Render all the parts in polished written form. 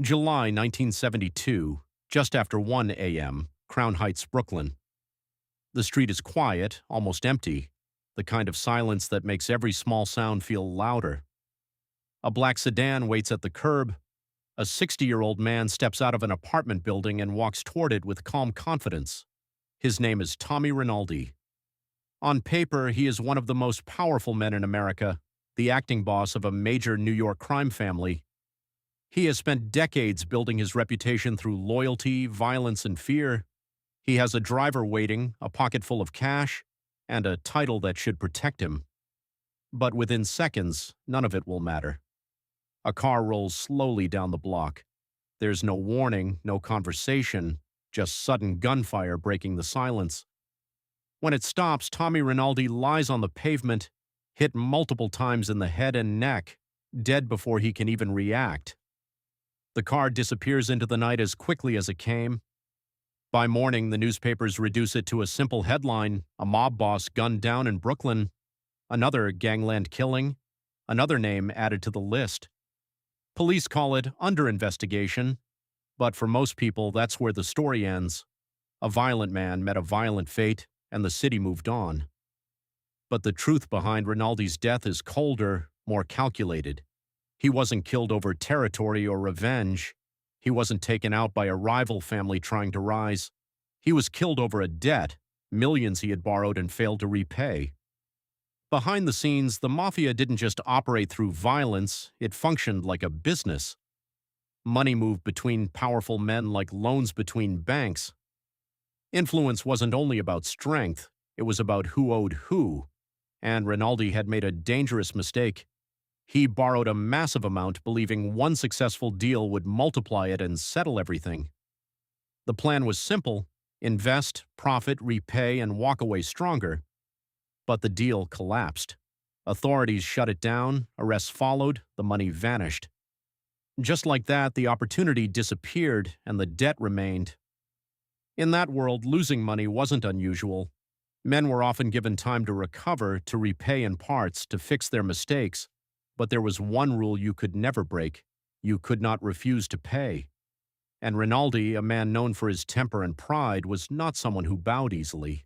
July 1972, just after 1 a.m., Crown Heights, Brooklyn. The street is quiet, almost empty, the kind of silence that makes every small sound feel louder. A black sedan waits at the curb. A 60-year-old man steps out of an apartment building and walks toward it with calm confidence. His name is Tommy Rinaldi. On paper, he is one of the most powerful men in America, the acting boss of a major New York crime family. He has spent decades building his reputation through loyalty, violence, and fear. He has a driver waiting, a pocket full of cash, and a title that should protect him. But within seconds, none of it will matter. A car rolls slowly down the block. There's no warning, no conversation, just sudden gunfire breaking the silence. When it stops, Tommy Rinaldi lies on the pavement, hit multiple times in the head and neck, dead before he can even react. The car disappears into the night as quickly as it came. By morning, the newspapers reduce it to a simple headline: a mob boss gunned down in Brooklyn, another gangland killing, another name added to the list. Police call it under investigation, but for most people, that's where the story ends. A violent man met a violent fate, and the city moved on. But the truth behind Rinaldi's death is colder, more calculated. He wasn't killed over territory or revenge. He wasn't taken out by a rival family trying to rise. He was killed over a debt, millions he had borrowed and failed to repay. Behind the scenes, the mafia didn't just operate through violence, it functioned like a business. Money moved between powerful men like loans between banks. Influence wasn't only about strength, it was about who owed who. And Rinaldi had made a dangerous mistake. He borrowed a massive amount, believing one successful deal would multiply it and settle everything. The plan was simple: invest, profit, repay, and walk away stronger. But the deal collapsed. Authorities shut it down, arrests followed, the money vanished. Just like that, the opportunity disappeared and the debt remained. In that world, losing money wasn't unusual. Men were often given time to recover, to repay in parts, to fix their mistakes. But there was one rule you could never break: you could not refuse to pay. And Rinaldi, a man known for his temper and pride, was not someone who bowed easily.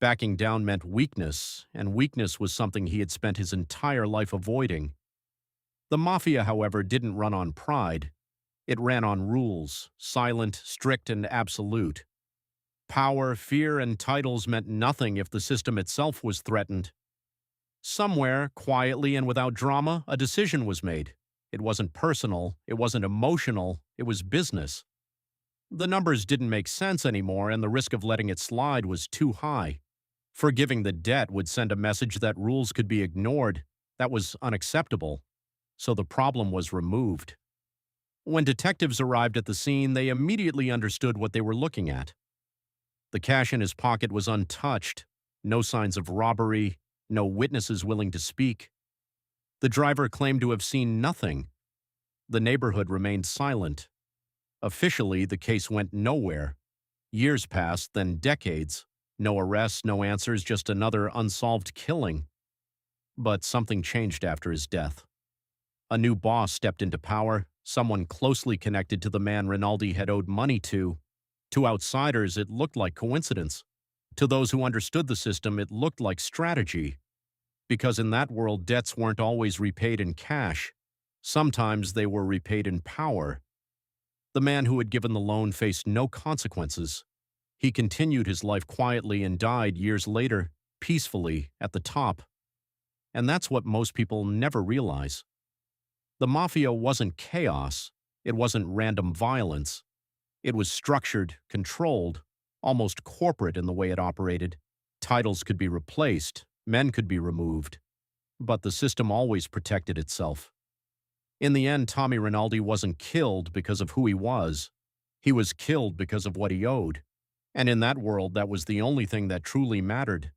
Backing down meant weakness, and weakness was something he had spent his entire life avoiding. The mafia, however, didn't run on pride. It ran on rules, silent, strict, and absolute. Power, fear, and titles meant nothing if the system itself was threatened. Somewhere, quietly and without drama, a decision was made. It wasn't personal, it wasn't emotional, it was business. The numbers didn't make sense anymore, and the risk of letting it slide was too high. Forgiving the debt would send a message that rules could be ignored. That was unacceptable. So the problem was removed. When detectives arrived at the scene, they immediately understood what they were looking at. The cash in his pocket was untouched, no signs of robbery, no witnesses willing to speak. The driver claimed to have seen nothing. The neighborhood remained silent. Officially, the case went nowhere. Years passed, then decades. No arrests, no answers, just another unsolved killing. But something changed after his death. A new boss stepped into power, someone closely connected to the man Rinaldi had owed money to. To outsiders, it looked like coincidence. To those who understood the system, it looked like strategy. Because in that world, debts weren't always repaid in cash. Sometimes they were repaid in power. The man who had given the loan faced no consequences. He continued his life quietly and died years later, peacefully, at the top. And that's what most people never realize. The mafia wasn't chaos. It wasn't random violence. It was structured, controlled, almost corporate in the way it operated. Titles could be replaced, men could be removed. But the system always protected itself. In the end, Tommy Rinaldi wasn't killed because of who he was. He was killed because of what he owed. And in that world, that was the only thing that truly mattered.